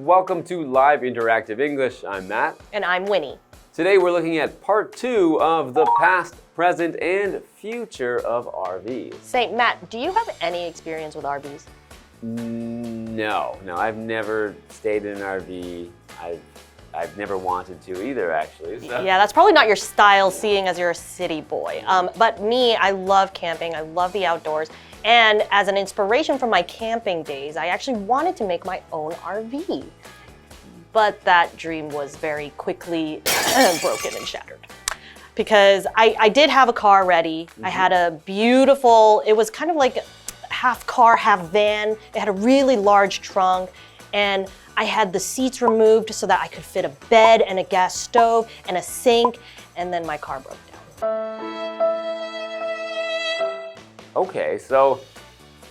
welcome to Live Interactive English. I'm Matt. And I'm Winnie. Today we're looking at part 2 of the past, present, and future of RVs. Say, Matt, do you have any experience with RVs? No, I've never stayed in an RV. I've never wanted to either, actually. So. Yeah, that's probably not your style, seeing as you're a city boy. But me, I love camping. I love the outdoors. And as an inspiration from my camping days, I actually wanted to make my own RV. But that dream was very quickly broken and shattered. Because I did have a car ready. I had a beautiful, it was kind of like half car, half van. It had a really large trunk. And I had the seats removed so that I could fit a bed and a gas stove and a sink, and then my car broke down. Okay, so,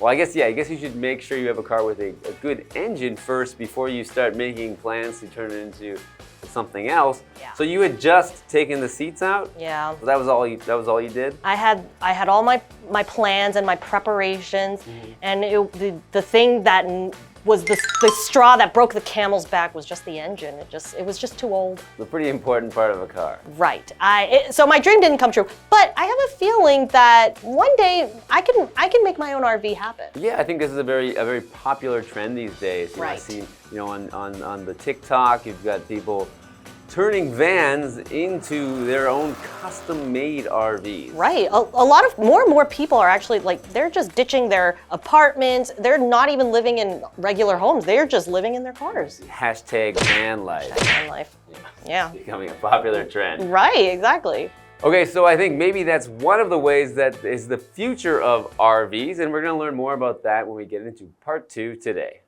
well, I guess you should make sure you have a car with a good engine first before you start making plans to turn it into something else. Yeah. So you had just taken the seats out? Yeah. So that was all you did? I had all my plans and my preparations, and the thing that was the straw that broke the camel's back was just the engine. It was just too old. It's a pretty important part of a car. Right. So my dream didn't come true, but I have a feeling that one day I can make my own RV happen. Yeah, I think this is a very popular trend these days. Right. I've seen, on the TikTok, you've got people turning vans into their own custom-made RVs. Right. A lot of more and more people are actually they're just ditching their apartments. They're not even living in regular homes. They're just living in their cars. Hashtag van life. Van life. Yeah. It's becoming a popular trend. Right, exactly. Okay, so I think maybe that's one of the ways that is the future of RVs, and we're going to learn more about that when we get into part 2 today.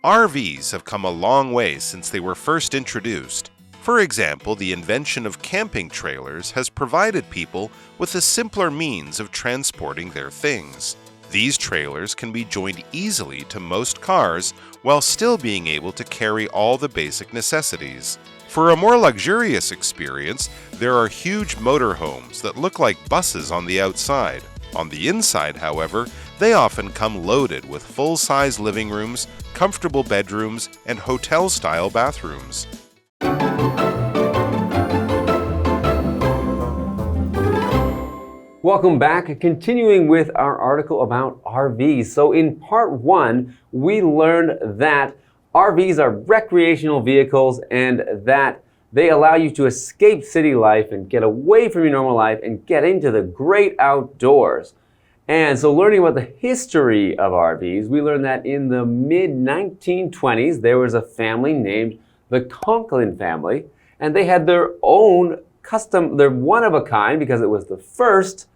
RVs have come a long way since they were first introduced. For example, the invention of camping trailers has provided people with a simpler means of transporting their things. These trailers can be joined easily to most cars while still being able to carry all the basic necessities. For a more luxurious experience, there are huge motorhomes that look like buses on the outside. On the inside, however, they often come loaded with full-size living rooms, comfortable bedrooms, and hotel-style bathrooms. Welcome back, continuing with our article about RVs. So in part 1, we learned that RVs are recreational vehicles and that they allow you to escape city life and get away from your normal life and get into the great outdoors. And so learning about the history of RVs, we learned that in the mid-1920s, there was a family named the Conklin family, and they had their own custom, they're one of a kind because it was the first,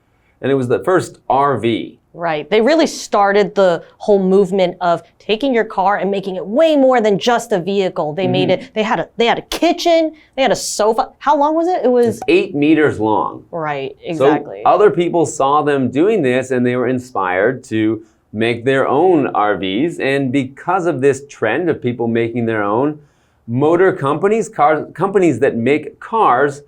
and it was the first RV. Right. They really started the whole movement of taking your car and making it way more than just a vehicle. They made it, they had a kitchen, they had a sofa. How long was it? It was 8 meters long. Right, exactly. So other people saw them doing this and they were inspired to make their own RVs. And because of this trend of people making their own, motor companies, companies that make cars,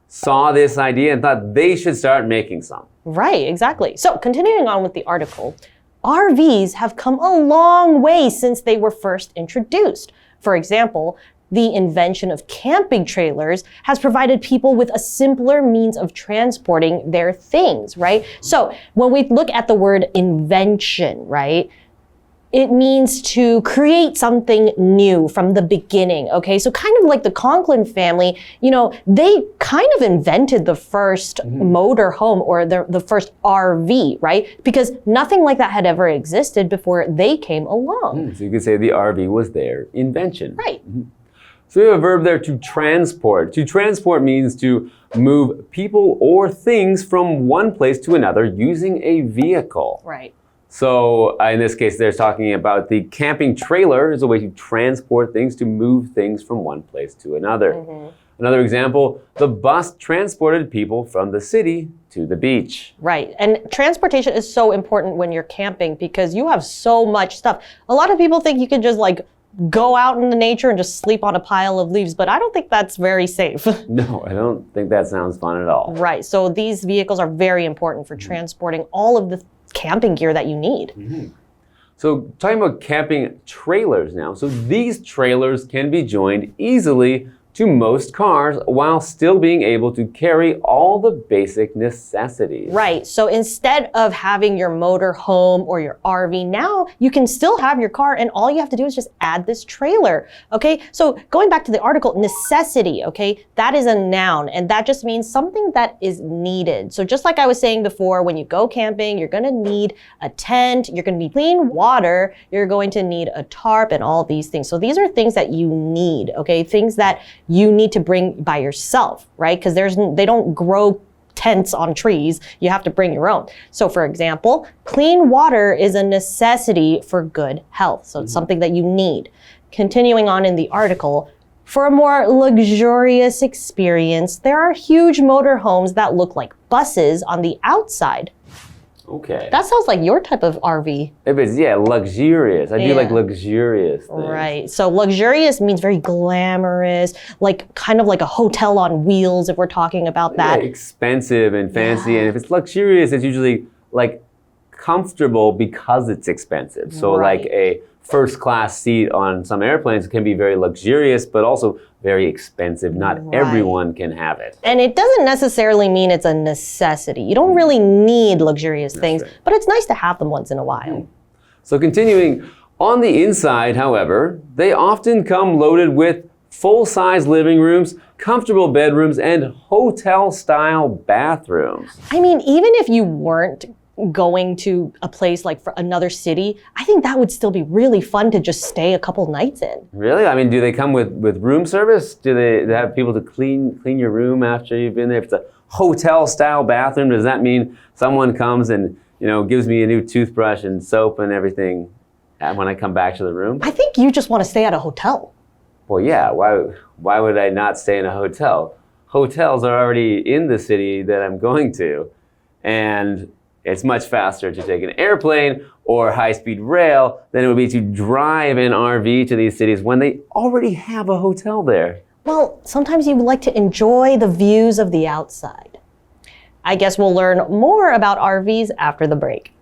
saw this idea and thought they should start making some. Right, exactly. So continuing on with the article, RVs have come a long way since they were first introduced. For example, the invention of camping trailers has provided people with a simpler means of transporting their things, right? So when we look at the word invention, right, it means to create something new from the beginning, okay? So kind of like the Conklin family, they kind of invented the first motor home or the first RV, right? Because nothing like that had ever existed before they came along. So you could say the RV was their invention. Right. So we have a verb there, to transport. To transport means to move people or things from one place to another using a vehicle. Right. So in this case, they're talking about the camping trailer as a way to transport things, to move things from one place to another. Another example, the bus transported people from the city to the beach. Right, and transportation is so important when you're camping because you have so much stuff. A lot of people think you can just go out in the nature and just sleep on a pile of leaves, but I don't think that's very safe. No, I don't think that sounds fun at all. Right, so these vehicles are very important for transporting all of the camping gear that you need. So talking about camping trailers now. So these trailers can be joined easily to most cars while still being able to carry all the basic necessities. Right, so instead of having your motor home or your RV, now you can still have your car and all you have to do is just add this trailer, okay? So going back to the article, necessity, okay? That is a noun and that just means something that is needed. So just like I was saying before, when you go camping, you're gonna need a tent, you're gonna need clean water, you're going to need a tarp and all these things. So these are things that you need, okay? Things that you need to bring by yourself, right? Because they don't grow tents on trees. You have to bring your own. So for example, clean water is a necessity for good health. So it's something that you need. Continuing on in the article, for a more luxurious experience, there are huge motorhomes that look like buses on the outside. Okay. That sounds like your type of RV. If it's, luxurious. I do like luxurious things. Right. So luxurious means very glamorous, like kind of like a hotel on wheels if we're talking about that. Yeah, expensive and fancy. And if it's luxurious, it's usually like comfortable because it's expensive. So like a first class seat on some airplanes can be very luxurious, but also very expensive. Not everyone can have it. And it doesn't necessarily mean it's a necessity. You don't really need luxurious things, but it's nice to have them once in a while. So continuing, on the inside, however, they often come loaded with full-size living rooms, comfortable bedrooms, and hotel-style bathrooms. I mean, even if you weren't going to a place like for another city, I think that would still be really fun to just stay a couple nights in. Really? I mean, do they come with room service? Do they have people to clean your room after you've been there? If it's a hotel-style bathroom, does that mean someone comes and, gives me a new toothbrush and soap and everything when I come back to the room? I think you just want to stay at a hotel. Well, yeah. Why would I not stay in a hotel? Hotels are already in the city that I'm going to, and it's much faster to take an airplane or high-speed rail than it would be to drive an RV to these cities when they already have a hotel there. Well, sometimes you like to enjoy the views of the outside. I guess we'll learn more about RVs after the break.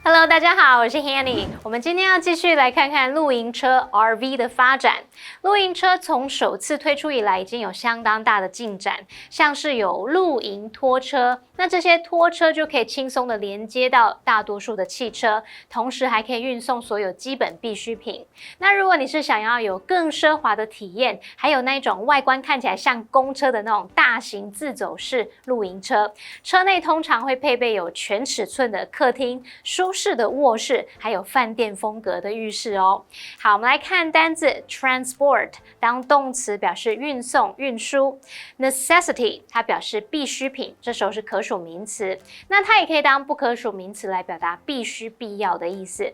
Hello， 大家好，我是 Hanny。我们今天要继续来看看露营车 RV 的发展。露营车从首次推出以来，已经有相当大的进展，像是有露营拖车，那这些拖车就可以轻松的连接到大多数的汽车，同时还可以运送所有基本必需品。那如果你是想要有更奢华的体验，还有那一种外观看起来像公车的那种大型自走式露营车，车内通常会配备有全尺寸的客厅、舒适的卧室，还有饭店风格的浴室哦。好，我们来看单字 transport 当动词表示运送、运输 ，necessity 它表示必需品，这时候是可数名词。那它也可以当不可数名词来表达必须、必要的意思。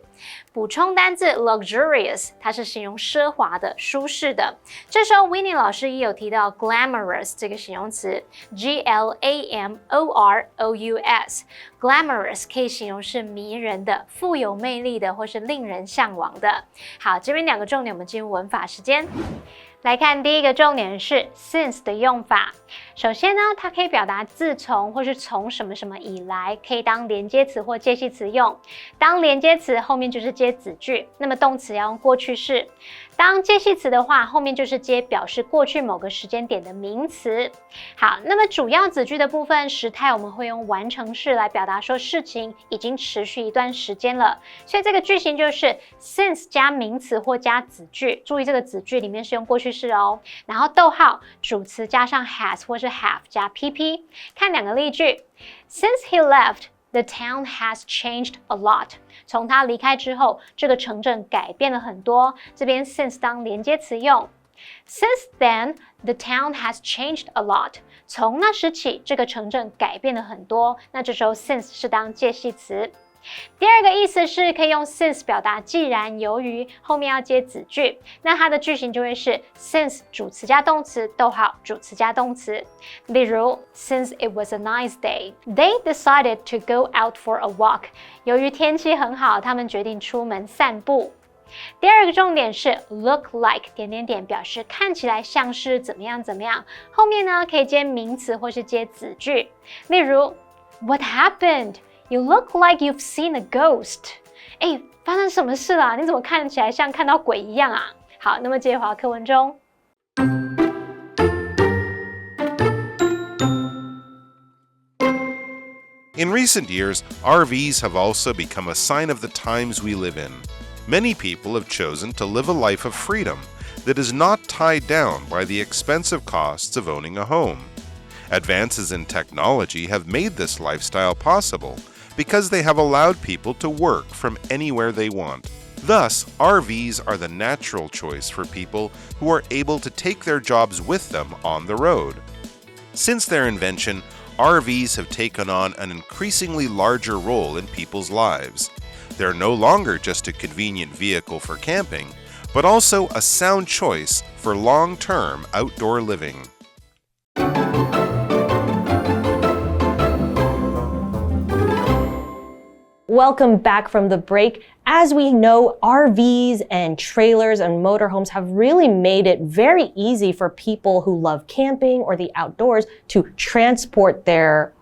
补充单字 luxurious 它是形容奢华的、舒适的。这时候 Winnie 老师也有提到 glamorous 这个形容词 glamorous。glamorous 可以形容是迷人的、富有魅力的，或是令人向往的。好，这边两个重点，我们进入文法时间。来看第一个重点是 since 的用法。首先呢，它可以表达自从或是从什么什么以来，可以当连接词或介系词用。当连接词后面就是接子句，那么动词要用过去式。当介系词的话，后面就是接表示过去某个时间点的名词。好，那么主要子句的部分时态我们会用完成式来表达说事情已经持续一段时间了，所以这个句型就是 since 加名词或加子句，注意这个子句里面是用过去式哦，然后逗号主词加上 has 或是 have 加 pp。看两个例句 ，Since he left,The town has changed a lot. 从他离开之后，这个城镇改变了很多。这边 since 当连接词用。Since then, the town has changed a lot. 从那时起，这个城镇改变了很多。那这时候 since 是当介系词。第二个意思是可以用 since 表达既然由于后面要接子句，那它的句型就会是 since 主词加动词，逗号主词加动词。例如 since it was a nice day, they decided to go out for a walk. 由于天气很好，他们决定出门散步。第二个重点是 look like 点点点，表示看起来像是怎么样怎么样，后面呢可以接名词或是接子句。例如 What happened? You look like you've seen a ghost. 哎，发生什么事啦？你怎么看起来像看到鬼一样啊？好，那么接着回到课文中。In recent years, RVs have also become a sign of the times we live in. Many people have chosen to live a life of freedom that is not tied down by the expensive costs of owning a home. Advances in technology have made this lifestyle possible because they have allowed people to work from anywhere they want. Thus, RVs are the natural choice for people who are able to take their jobs with them on the road. Since their invention, RVs have taken on an increasingly larger role in people's lives. They're no longer just a convenient vehicle for camping, but also a sound choice for long-term outdoor living. Welcome back from the break. As we know, RVs and trailers and motorhomes have really made it very easy for people who love camping or the outdoors to transport their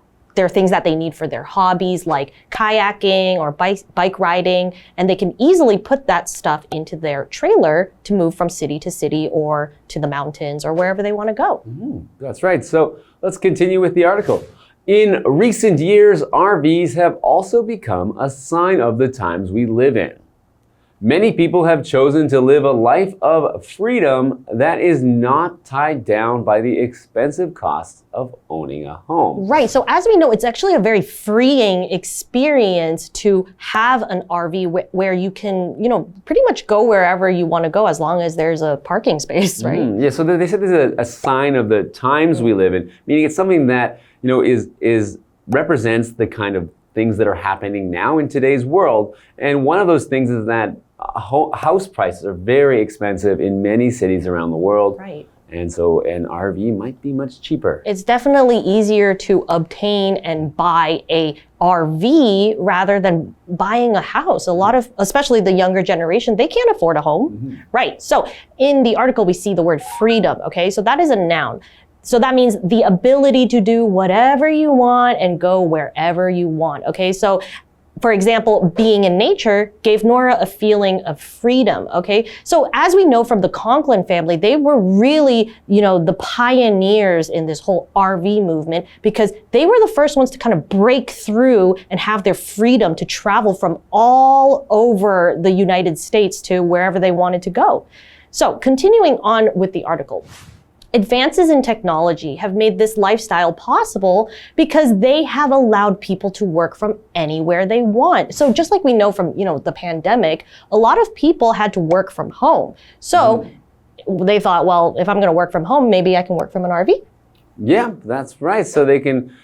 things that they need for their hobbies, like kayaking or bike riding, and they can easily put that stuff into their trailer to move from city to city or to the mountains or wherever they want to go. That's right. So let's continue with the article. In recent years, RVs have also become a sign of the times we live in. Many people have chosen to live a life of freedom that is not tied down by the expensive costs of owning a home. Right. So as we know, it's actually a very freeing experience to have an RV where you can, pretty much go wherever you want to go as long as there's a parking space, right? Yeah, so they said this is a sign of the times we live in, meaning it's something that, is represents the kind of things that are happening now in today's world. And one of those things is that house prices are very expensive in many cities around the world. Right. And so an RV might be much cheaper. It's definitely easier to obtain and buy a RV rather than buying a house. A lot of, especially the younger generation, they can't afford a home. Right. So in the article, we see the word freedom. Okay. So that is a noun. So that means the ability to do whatever you want and go wherever you want. Okay. So for example, being in nature gave Nora a feeling of freedom, okay? So as we know from the Conklin family, they were really, the pioneers in this whole RV movement because they were the first ones to kind of break through and have their freedom to travel from all over the United States to wherever they wanted to go. So continuing on with the article. Advances in technology have made this lifestyle possible because they have allowed people to work from anywhere they want. So just like we know from, the pandemic, a lot of people had to work from home. So they thought, well, if I'm going to work from home, maybe I can work from an RV. Yeah, that's right. So they can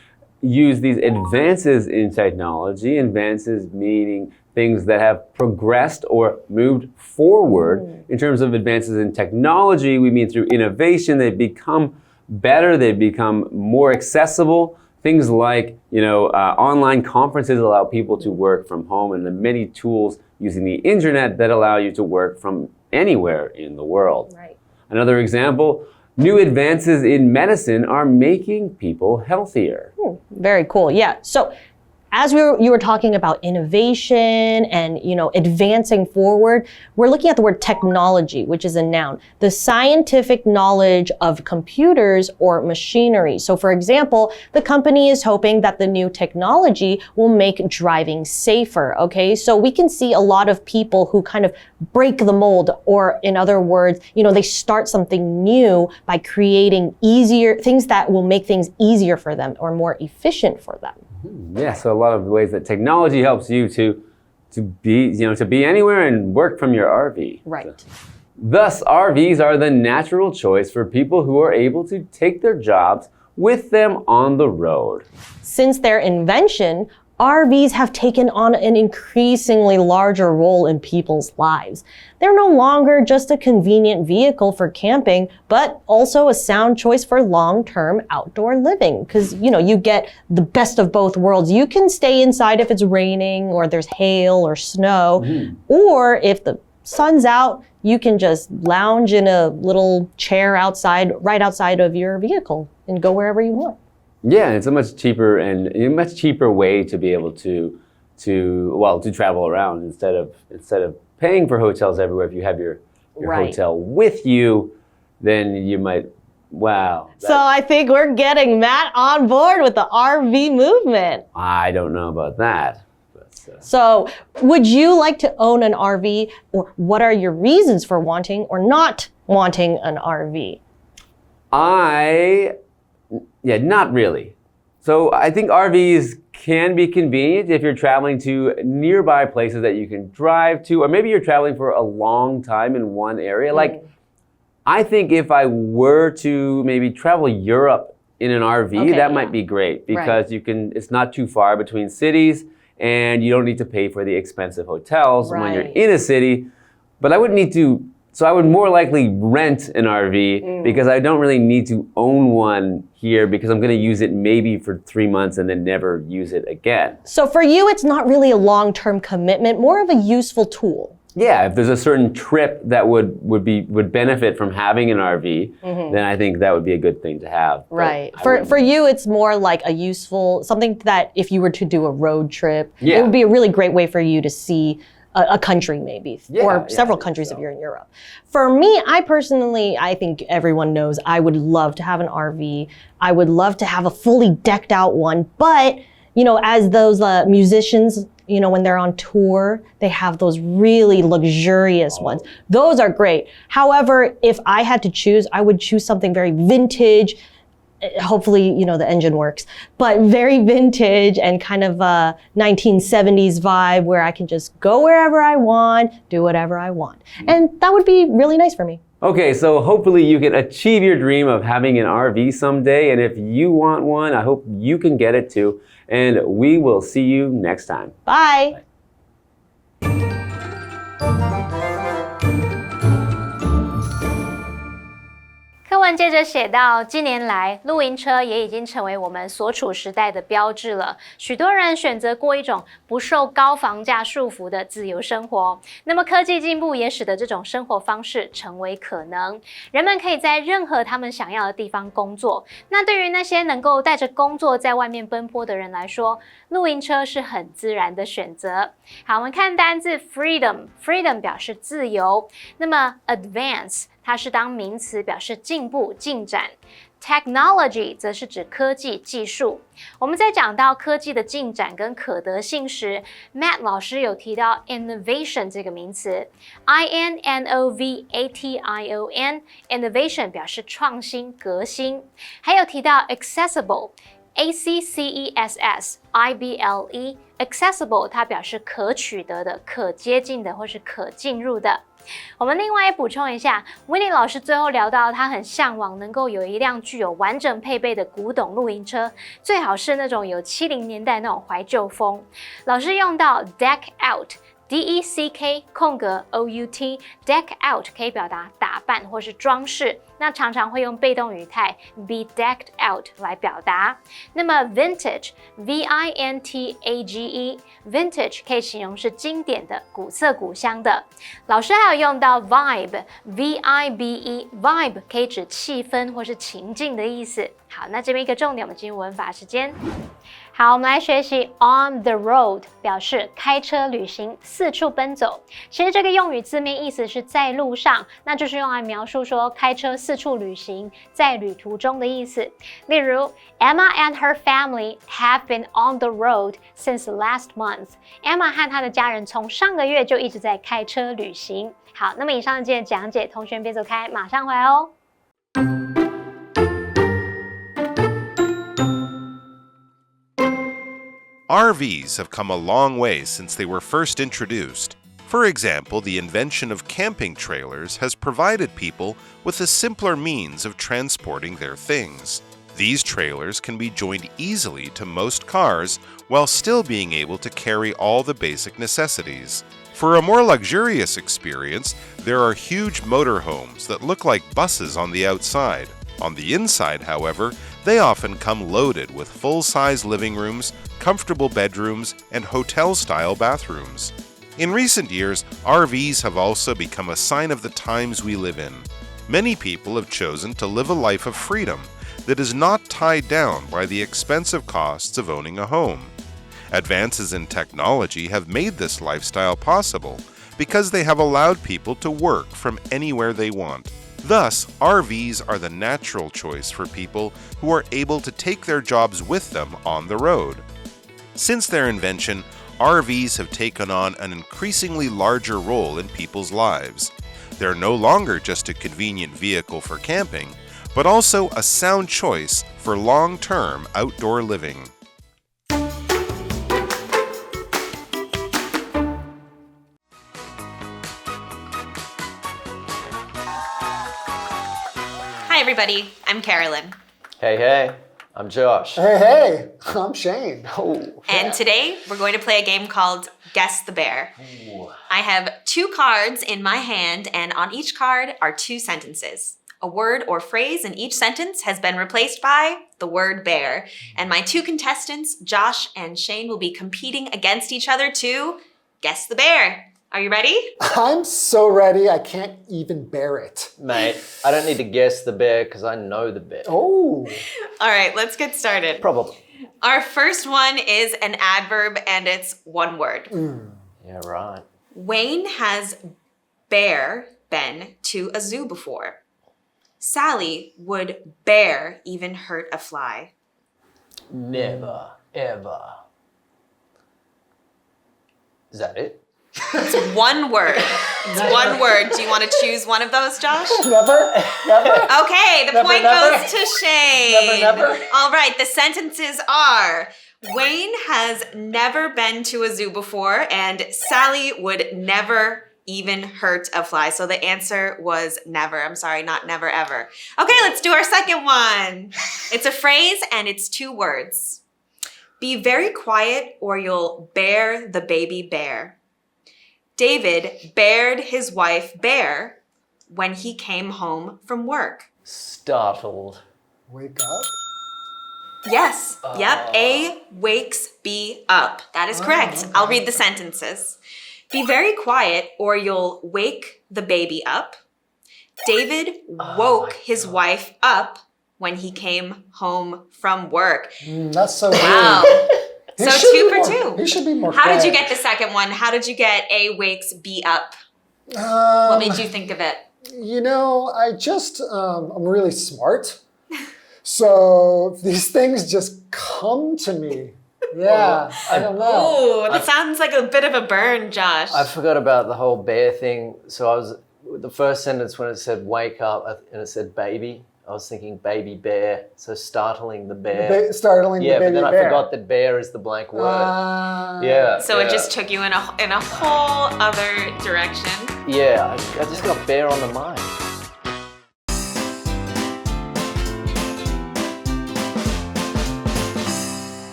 use these advances in technology, advances meaning things that have progressed or moved forward. In terms of advances in technology, we mean through innovation. They've become better, they've become more accessible. Things like, online conferences allow people to work from home, and the many tools using the internet that allow you to work from anywhere in the world. Right. Another example, new advances in medicine are making people healthier. Very cool. Yeah. So as you were talking about innovation and, advancing forward, we're looking at the word technology, which is a noun. The scientific knowledge of computers or machinery. So for example, the company is hoping that the new technology will make driving safer, okay? So we can see a lot of people who kind of break the mold, or in other words, they start something new by creating things that will make things easier for them or more efficient for them. Yeah, so a lot of ways that technology helps you to be anywhere and work from your RV. Right. So, thus, RVs are the natural choice for people who are able to take their jobs with them on the road. Since their invention, RVs have taken on an increasingly larger role in people's lives. They're no longer just a convenient vehicle for camping, but also a sound choice for long-term outdoor living. Because, you get the best of both worlds. You can stay inside if it's raining or there's hail or snow. Or if the sun's out, you can just lounge in a little chair right outside of your vehicle and go wherever you want. Yeah, it's a much cheaper way to be able to travel around instead of paying for hotels everywhere. If you have your hotel with you, then you might. Wow. So I think we're getting Matt on board with the RV movement. I don't know about that. So would you like to own an RV, or what are your reasons for wanting or not wanting an RV? Not really. So I think RVs can be convenient if you're traveling to nearby places that you can drive to, or maybe you're traveling for a long time in one area. Like, I think if I were to maybe travel Europe in an RV, that might be great because it's not too far between cities and you don't need to pay for the expensive hotels when you're in a city. But I wouldn't need to. So I would more likely rent an RV because I don't really need to own one here because I'm going to use it maybe for 3 months and then never use it again. So for you, it's not really a long-term commitment, more of a useful tool. Yeah, if there's a certain trip that would benefit from having an RV, then I think that would be a good thing to have. Right. For you, it's more like a useful, something that if you were to do a road trip, it would be a really great way for you to see a country maybe, or several countries if you're in Europe. For me, I think everyone knows I would love to have an RV. I would love to have a fully decked out one, but as those musicians, when they're on tour, they have those really luxurious ones. Those are great. However, if I had to choose, I would choose something very vintage. Hopefully, the engine works, but very vintage and kind of a 1970s vibe where I can just go wherever I want, do whatever I want. And that would be really nice for me. Okay, so hopefully you can achieve your dream of having an RV someday. And if you want one, I hope you can get it too. And we will see you next time. Bye.课文接着写到，近年来，露营车也已经成为我们所处时代的标志了。许多人选择过一种不受高房价束缚的自由生活。那么，科技进步也使得这种生活方式成为可能。人们可以在任何他们想要的地方工作。那对于那些能够带着工作在外面奔波的人来说，露营车是很自然的选择。好，我们看单字 freedom 表示自由。那么 advance 它是当名词，表示进步、进展。Technology 则是指科技、技术。我们在讲到科技的进展跟可得性时 ，Matt 老师有提到 invention 这个名词 ，innovation 表示创新、革新，还有提到 accessible，accessible 它表示可取得的、可接近的或是可进入的。我们另外补充一下 ，Winnie 老师最后聊到，他很向往能够有一辆具有完整配备的古董露营车，最好是那种有70年代那种怀旧风。老师用到 deck out。DECK OUT deck out 可以表达打扮或是装饰，那常常会用被动语态 be decked out 来表达。那么 vintage vintage 可以形容是经典的、古色古香的。老师还有用到 vibe vibe 可以指气氛或是情境的意思。好，那这边一个重点，我们进入文法时间。好，我们来学习 on the road 表示开车旅行、四处奔走。其实这个用语字面意思是在路上，那就是用来描述说开车四处旅行，在旅途中的意思。例如 Emma and her family have been on the road since last month. Emma 和她的家人从上个月就一直在开车旅行。好，那么以上的讲解，同学别走开，马上回来哦。RVs have come a long way since they were first introduced. For example, the invention of camping trailers has provided people with a simpler means of transporting their things. These trailers can be joined easily to most cars while still being able to carry all the basic necessities. For a more luxurious experience, there are huge motorhomes that look like buses on the outside. On the inside, however, they often come loaded with full-size living rooms, comfortable bedrooms, and hotel-style bathrooms. In recent years, RVs have also become a sign of the times we live in. Many people have chosen to live a life of freedom that is not tied down by the expensive costs of owning a home. Advances in technology have made this lifestyle possible because they have allowed people to work from anywhere they want. Thus, RVs are the natural choice for people who are able to take their jobs with them on the road. Since their invention, RVs have taken on an increasingly larger role in people's lives. They're no longer just a convenient vehicle for camping, but also a sound choice for long-term outdoor living. Hi everybody, I'm Carolyn. Hey, I'm Josh. Hey, I'm Shane. And today we're going to play a game called Guess the Bear. Ooh. I have 2 cards in my hand, and on each card are 2 sentences. A word or phrase in each sentence has been replaced by the word bear. And my 2 contestants, Josh and Shane, will be competing against each other to guess the bear. Are you ready? I'm so ready, I can't even bear it. Mate, I don't need to guess the bear because I know the bear. Oh. All right, let's get started. Probably. Our first one is an adverb, and it's 1 word. Yeah, right. Wayne has bear been to a zoo before. Sally would bear even hurt a fly. Never, ever. Is that it? It's 1 word. It's 1 word. Do you want to choose one of those, Josh? Never? Okay, the point never. goes to Shane. Never. All right, the sentences are, Wayne has never been to a zoo before, and Sally would never even hurt a fly. So the answer was never. I'm sorry, not never ever. Okay, let's do our second one. It's a phrase and it's 2 words. Be very quiet or you'll bear the baby bear. David bared his wife Bear when he came home from work. Startled. Wake up? Yes. Yep. A wakes B up. That is correct. Okay. I'll read the sentences. Be very quiet or you'll wake the baby up. David woke his wife up when he came home from work. That's so Wow. weird. He So should 2 be for more- 2. He should be more How did you quiet. get the second one? How did you get A wakes B up? What made you think of it? You know, I'm really smart. So these things just come to me. Yeah, I don't know. Oh, that sounds like a bit of a burn, Josh. I forgot about the whole bear thing. So the first sentence when it said wake up and it said baby, I was thinking baby bear, so startling the bear. Startling the Yeah, baby but then bear. I forgot that bear is the blank word. Yeah. So yeah. it just took you in a whole other direction. Yeah, I just got bear on the mind.